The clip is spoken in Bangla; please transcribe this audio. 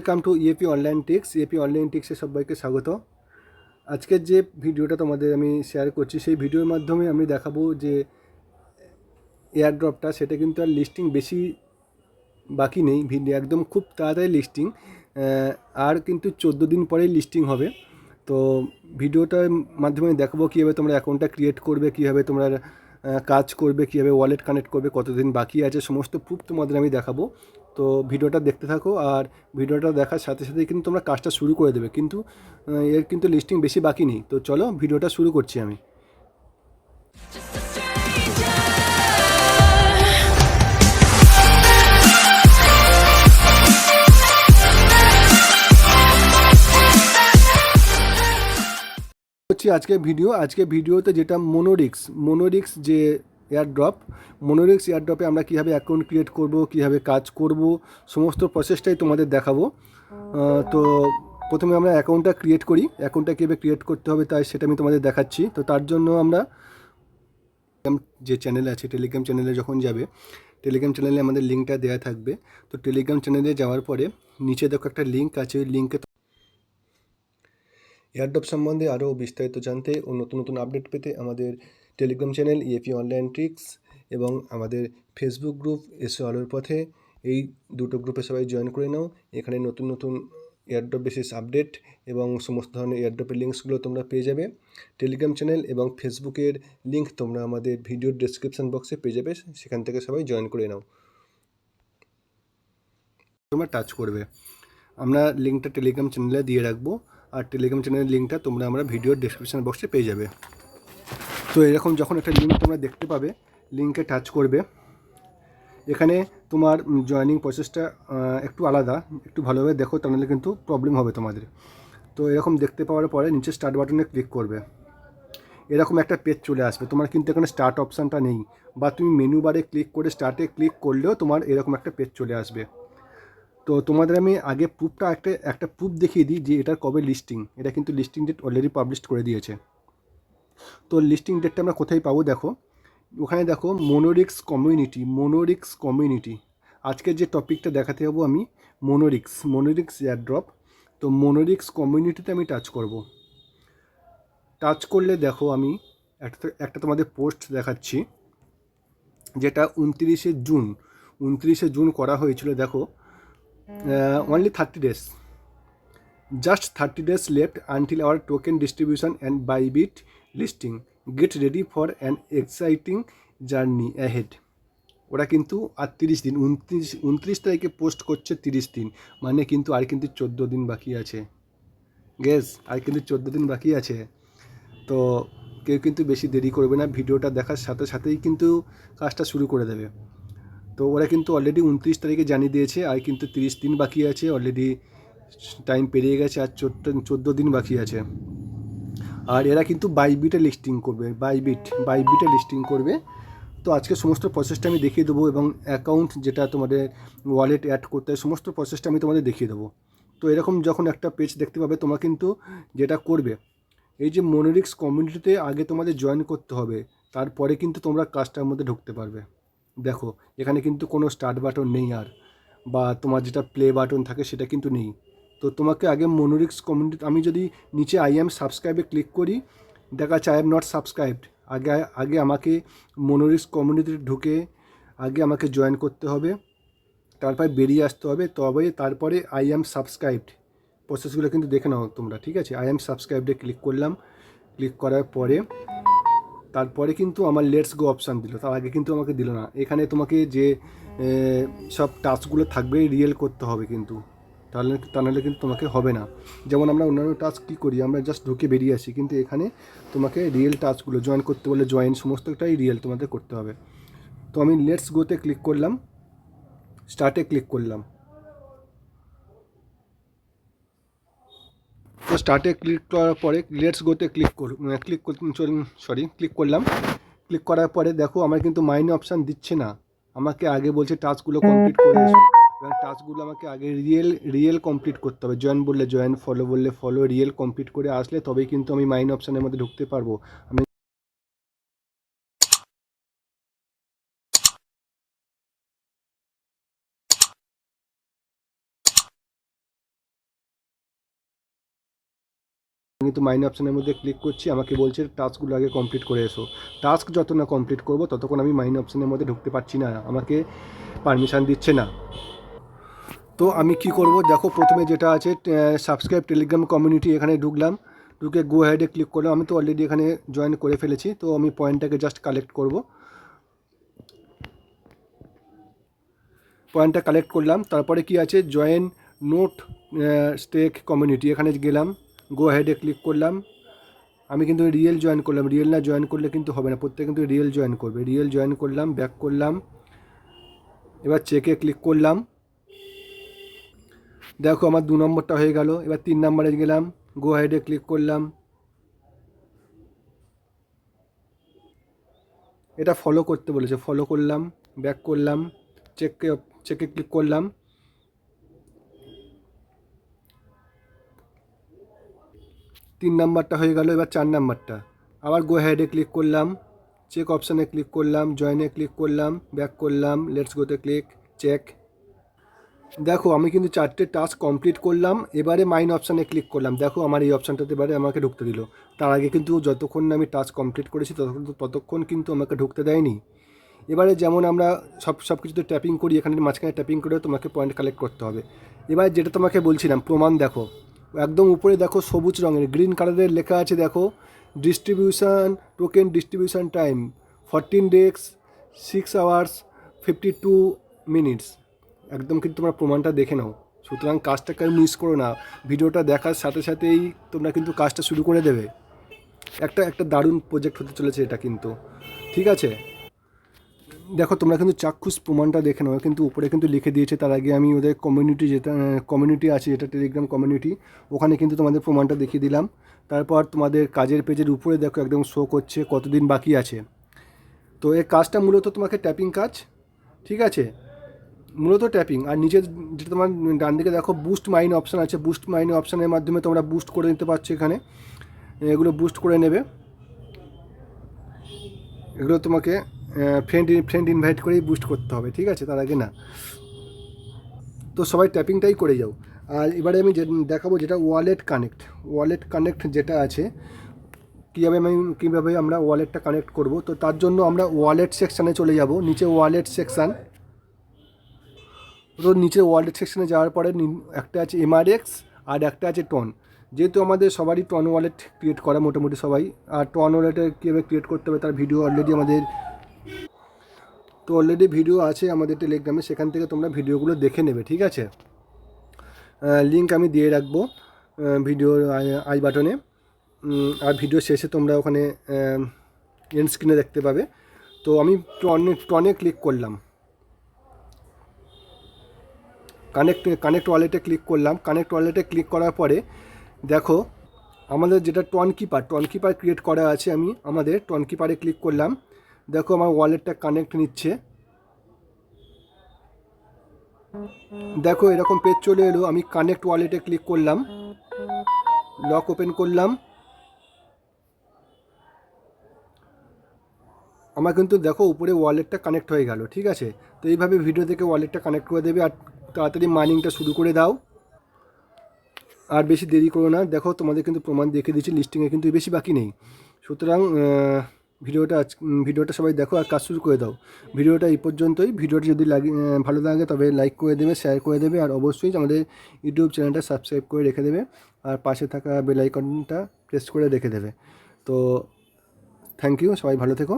Welcome to EAP online ticks. EAP online টিক্সে সবাইকে স্বাগত। আজকের যে ভিডিওটা তোমাদের আমি শেয়ার করছি, সেই ভিডিওর মাধ্যমে আমি দেখাবো যে এয়ারড্রপটা সেটা কিন্তু আর লিস্টিং বেশি বাকি নেই, ভিডিও একদম খুব তাড়াতাড়ি লিস্টিং, আর কিন্তু 14 দিন পরেই লিস্টিং হবে। তো ভিডিওটার মাধ্যমে দেখাবো কীভাবে তোমরা অ্যাকাউন্টটা ক্রিয়েট করবে, কীভাবে তোমরা কাজ করবে, কীভাবে ওয়ালেট কানেক্ট করবে, কতদিন বাকি আছে, সমস্ত প্রুফ তোমাদের আমি দেখাবো। তো ভিডিওটা দেখতে থাকো, আর ভিডিওটা দেখার সাথে সাথেই কিন্তু তোমরা কাজটা শুরু করে দেবে। কিন্তু এর কিন্তু লিস্টিং বেশি বাকি নেই। তো চলো ভিডিওটা শুরু করছি আমি। হচ্ছে আজকে ভিডিওতে যেটা মোনোরিক্স যে মোনোরিক্স এয়ারড্রপে আমরা কীভাবে অ্যাকাউন্ট ক্রিয়েট করব, কীভাবে কাজ করব, সমস্ত প্রসেসটাই তোমাদের দেখাবো। তো প্রথমে আমরা অ্যাকাউন্টটা ক্রিয়েট করি। অ্যাকাউন্টটা কীভাবে ক্রিয়েট করতে হবে তাই সেটা আমি তোমাদের দেখাচ্ছি। তো তার জন্য আমরা যে চ্যানেল আছে, টেলিগ্রাম চ্যানেলে যখন যাবে, টেলিগ্রাম চ্যানেলে আমাদের লিঙ্কটা দেওয়া থাকবে। তো টেলিগ্রাম চ্যানেলে যাওয়ার পরে নিচে দেখো একটা লিঙ্ক আছে, ওই লিঙ্কে এয়ারড্রপ সম্বন্ধে আরও বিস্তারিত জানতে ও নতুন নতুন আপডেট পেতে আমাদের Telegram channel EAP online tricks এবং আমাদের ফেসবুক গ্রুপ এসো আলোর পথে, এই দুটো গ্রুপে সবাই জয়েন করে নাও। এখানে নতুন নতুন এয়ারড্রপ বেসিস আপডেট এবং সমস্ত ধরনের এয়ারড্রপের লিঙ্কসগুলো তোমরা পেয়ে যাবে। টেলিগ্রাম চ্যানেল এবং ফেসবুকের লিঙ্ক তোমরা আমাদের ভিডিওর ডেসক্রিপশন বক্সে পেয়ে যাবে, সেখান থেকে সবাই জয়েন করে নাও। তোমরা টাচ করবে, আমরা লিঙ্কটা টেলিগ্রাম চ্যানেলে দিয়ে রাখবো, আর টেলিগ্রাম চ্যানেলের লিঙ্কটা তোমরা আমরা ভিডিওর ডেসক্রিপশন বক্সে পেয়ে যাবে। তো এরকম যখন একটা লিঙ্ক তোমরা দেখতে পাবে, লিঙ্কে টাচ করবে। এখানে তোমার জয়েনিং প্রসেসটা একটু আলাদা, একটু ভালোভাবে দেখো, তাহলে কিন্তু প্রবলেম হবে তোমাদের। তো এরকম দেখতে পাওয়ার পরে নিচে স্টার্ট বাটনে ক্লিক করবে। এরকম একটা পেজ চলে আসবে। তোমার কিন্তু এখানে স্টার্ট অপশানটা নেই, বা তুমি মেনু বারে ক্লিক করে স্টার্টে ক্লিক করলেও তোমার এরকম একটা পেজ চলে আসবে। তো তোমাদের আমি আগে প্রুফটা একটা প্রুফ দেখিয়ে দিই যে এটার কবে লিস্টিং। এটা কিন্তু লিস্টিং ডেট অলরেডি পাবলিশ করে দিয়েছে। তো লিস্টিং ডেটটা আমরা কোথায় পাবো দেখো, ওখানে দেখো মোনোরিক্স কমিউনিটি। আজকের যে টপিকটা দেখাতে যাবো আমি, মোনোরিক্স এয়ারড্রপ। তো মোনোরিক্স কমিউনিটিতে আমি টাচ করব। টাচ করলে দেখো আমি একটা তোমাদের পোস্ট দেখাচ্ছি, যেটা 29শে জুন করা হয়েছিল। দেখো, only 30 days, just 30 days left until our token distribution and Bybit listing. Get ready for an exciting journey ahead. ওরা কিন্তু আর 30 দিন, 29 তারিখে পোস্ট করছে, 30 দিন মানে কিন্তু আর কিন্তু 14 দিন বাকি আছে। আর কিন্তু 14 দিন বাকি আছে। তো কেউ কিন্তু বেশি দেরি করবে না, ভিডিওটা দেখার সাথে সাথেই কিন্তু কাজটা শুরু করে দেবে। তো ওরা কিন্তু অলরেডি 29 তারিখে জানিয়ে দিয়েছে, আর কিন্তু 30 দিন বাকি আছে, অলরেডি টাইম পেরিয়ে গেছে, আর 14 দিন বাকি আছে। আর এরা কিন্তু বাইবিটে লিস্টিং করবে। তো আজকে সমস্ত প্রসেসটা আমি দেখিয়ে দেবো, এবং অ্যাকাউন্ট যেটা তোমাদের ওয়ালেট অ্যাড করতে হয়, সমস্ত প্রসেসটা আমি তোমাদের দেখিয়ে দেবো। তো এরকম যখন একটা পেজ দেখতে পাবে, তোমরা কিন্তু যেটা করবে, এই যে মোনোরিক্স কমিউনিটিতে আগে তোমাদের জয়েন করতে হবে, তারপরে কিন্তু তোমরা কাজটার মধ্যে ঢুকতে পারবে। দেখো, এখানে কিন্তু কোনো স্টার্ট বাটন নেই, আর বা তোমার যেটা প্লে বাটন থাকে সেটা কিন্তু নেই। তো তোমাকে আগে মোনোরিক্স কমিউনিটি, আমি যদি নিচে আই এম সাবস্ক্রাইবে ক্লিক করি, দেখা যাচ্ছে আই এম নট সাবস্ক্রাইবড। আগে আমাকে মোনোরিক্স কমিউনিটিতে ঢুকে আগে আমাকে জয়েন করতে হবে, তারপরে বেরিয়ে আসতে হবে, তারপরে আই এম সাবস্ক্রাইবড। প্রসেসগুলো কিন্তু দেখে নাও তোমরা, ঠিক আছে? আই এম সাবস্ক্রাইবডে ক্লিক করলাম। ক্লিক করার পরে তারপরে কিন্তু আমার লেটস গো অপশান দিল, তার আগে কিন্তু আমাকে দিল না। এখানে তোমাকে যে সব টাস্কগুলো থাকবে রিয়েল করতে হবে কিন্তু, তা নাহলে কিন্তু তোমাকে হবে না। যেমন আমরা অন্যান্য টাস্ক কী করি, আমরা জাস্ট ঢুকে বেরিয়ে আসি, কিন্তু এখানে তোমাকে রিয়েল টাস্কগুলো জয়েন করতে বলে সমস্তটাই রিয়েল তোমাদের করতে হবে। তো আমি লেটস গোতে ক্লিক করলাম, স্টার্টে ক্লিক করলাম। তো স্টার্টে ক্লিক করার পরে লেটস গোতে ক্লিক করলাম। ক্লিক করার পরে দেখো আমার কিন্তু মাইনে অপশান দিচ্ছে না, আমাকে আগে বলছে টাস্কগুলো কমপ্লিট করে এসো। এবার টাস্কগুলো আমাকে আগে রিয়েল কমপ্লিট করতে হবে। জয়েন বললে জয়েন, ফলো বললে ফলো, রিয়েল কমপ্লিট করে আসলে তবেই কিন্তু আমি মাইনে অপশানের মধ্যে ঢুকতে পারবো। আমি কিন্তু মাইন অপশানের মধ্যে ক্লিক করছি, আমাকে বলছে টাস্কগুলো আগে কমপ্লিট করে এসো। টাস্ক যত না কমপ্লিট করবো ততক্ষণ আমি মাইন অপশানের মধ্যে ঢুকতে পারছি না, আমাকে পারমিশন দিচ্ছে না। তো আমি কি করব, দেখো প্রথমে যেটা আছে সাবস্ক্রাইব টেলিগ্রাম কমিউনিটি, এখানে ঢুকলাম, ঢুকে গো হেডে ক্লিক করলাম। আমি তো অলরেডি এখানে জয়েন করে ফেলেছি, তো আমি পয়েন্টটাকে জাস্ট কালেক্ট করব। পয়েন্টটা কালেক্ট করলাম, তারপরে কি আছে জয়েন নোট স্টেক কমিউনিটি, এখানে গেলাম, গো হেডে ক্লিক করলাম। আমি কিন্তু রিয়েল জয়েন করলাম, রিয়েল না জয়েন করলে কিন্তু হবে না, প্রত্যেকে কিন্তু রিয়েল জয়েন করবে। রিয়েল জয়েন করলাম, ব্যাক করলাম, এবার চেকে ক্লিক করলাম। দেখো আমার 2 নম্বরটা হয়ে গেল। এবার 3 নম্বরে গেলাম, গো হেডে ক্লিক করলাম। এটা ফলো করতে বলেছে, ফলো করলাম, ব্যাক করলাম, চেকে চেকে ক্লিক করলাম। 3 নাম্বারটা হয়ে গেল। এবার 4 নাম্বারটা আবার গো হেডে ক্লিক করলাম, চেক অপশানে ক্লিক করলাম, জয়েনে ক্লিক করলাম, ব্যাক করলাম, লেটস গোতে ক্লিক, চেক। দেখো আমি কিন্তু 4টে টাস্ক কমপ্লিট করলাম। এবারে মাইন অপশানে ক্লিক করলাম, দেখো আমার এই অপশানটাতে এবারে আমাকে ঢুকতে দিল। তার আগে কিন্তু যতক্ষণ না আমি টাস্ক কমপ্লিট করেছি ততক্ষণ কিন্তু আমাকে ঢুকতে দেয়নি। এবারে যেমন আমরা সব কিছুতে ট্যাপিং করি, এখানে মাঝখানে ট্যাপিং করে তোমাকে পয়েন্ট কালেক্ট করতে হবে। এবার যেটা তোমাকে বলছিলাম প্রমাণ, দেখো একদম উপরে দেখো সবুজ রঙের গ্রিন কালারের লেখা আছে, দেখো distribution token distribution time 14 days 6 hours 52 minutes। একদম কিন্তু তোমরা প্রমাণটা দেখে নাও। সুতরাং কাজটাকে মিস করো না, ভিডিওটা দেখার সাথে সাথেই তোমরা কিন্তু কাজটা শুরু করে দেবে। একটা দারুণ প্রজেক্ট হতে চলেছে এটা কিন্তু, ঠিক আছে। দেখো তোমরা কিন্তু চাক্ষুষ প্রমাণটা দেখে নাও, কিন্তু উপরে কিন্তু লিখে দিয়েছে। তার আগে আমি ওদের কমিউনিটি, যেটা কমিউনিটি আছে, যেটা টেলিগ্রাম কমিউনিটি, ওখানে কিন্তু তোমাদের প্রমাণটা দেখিয়ে দিলাম। তারপর তোমাদের কাজের পেজের উপরে দেখো একদম শো করছে কতদিন বাকি আছে। তো এই কাজটা মূলত তোমাকে ট্যাপিং কাজ, ঠিক আছে, মূলত ট্যাপিং। আর নিচে যেটা তোমার ডান দিকে দেখো বুস্ট মাইন অপশান আছে, বুস্ট মাইন অপশানের মাধ্যমে তোমরা বুস্ট করে নিতে পারছো। এখানে এগুলো বুস্ট করে নেবে, এগুলো তোমাকে ফ্রেন্ড ইনভাইট করেই বুস্ট করতে হবে, ঠিক আছে, তার আগে না। তো সবাই ট্যাপিংটাই করে যাও। আর এবারে আমি দেখাবো যেটা ওয়ালেট কানেক্ট যেটা আছে, কীভাবে আমরা ওয়ালেটটা কানেক্ট করব। তো তার জন্য আমরা ওয়ালেট সেকশানে চলে যাব, নিচে ওয়ালেট সেকশান। তো নিচে ওয়ালেট সেকশানে যাওয়ার পরে একটা আছে এমআরএক্স আর একটা আছে টন। যেহেতু আমাদের সবারই টন ওয়ালেট ক্রিয়েট করা মোটামুটি সবাই, আর টন ওয়ালেটে কীভাবে ক্রিয়েট করতে হবে তার ভিডিও অলরেডি ভিডিও আছে আমাদের টেলিগ্রামে, সেখান থেকে তোমরা ভিডিওগুলো দেখে নেবে, ঠিক আছে। লিঙ্ক আমি দিয়ে রাখবো ভিডিওর আই বাটনে। আর ভিডিও শেষে তোমরা ওখানে এন্ড স্ক্রিনে দেখতে পাবে। তো আমি টনে ক্লিক করলাম, কানেক্ট ওয়ালেটে ক্লিক করলাম। কানেক্ট ওয়ালেটে ক্লিক করার পরে দেখো আমাদের যেটা টন কিপার ক্রিয়েট করা আছে, আমি আমাদের টন কিপারে ক্লিক করলাম। দেখো আমার ওয়ালেটটা কানেক্ট নিচ্ছে, দেখো এরকম পেজ চলে এলো। আমি কানেক্ট ওয়ালেটে ক্লিক করলাম, লক ওপেন করলাম। আমার কিন্তু দেখো উপরে ওয়ালেটটা কানেক্ট হয়ে গেল, ঠিক আছে। তো এইভাবে ভিডিও থেকে ওয়ালেটটা কানেক্ট করে দেবে, আর তাড়াতাড়ি মাইনিংটা শুরু করে দাও, আর বেশি দেরি করো না। দেখো তোমাদের কিন্তু প্রমাণ দেখে দিচ্ছি, লিস্টিংয়ে কিন্তু বেশি বাকি নেই। সুতরাং ভিডিওটা সবাই দেখো আর কাজ শুরু করে দাও। ভিডিওটা এই পর্যন্তই। ভিডিওটা যদি ভালো লাগে তবে লাইক করে দেবে, শেয়ার করে দেবে, আর অবশ্যই আমাদের ইউটিউব চ্যানেলটা সাবস্ক্রাইব করে রেখে দেবে, আর পাশে থাকা বেল আইকনটা প্রেস করে রেখে দেবে। তো থ্যাংক ইউ, সবাই ভালো থেকো।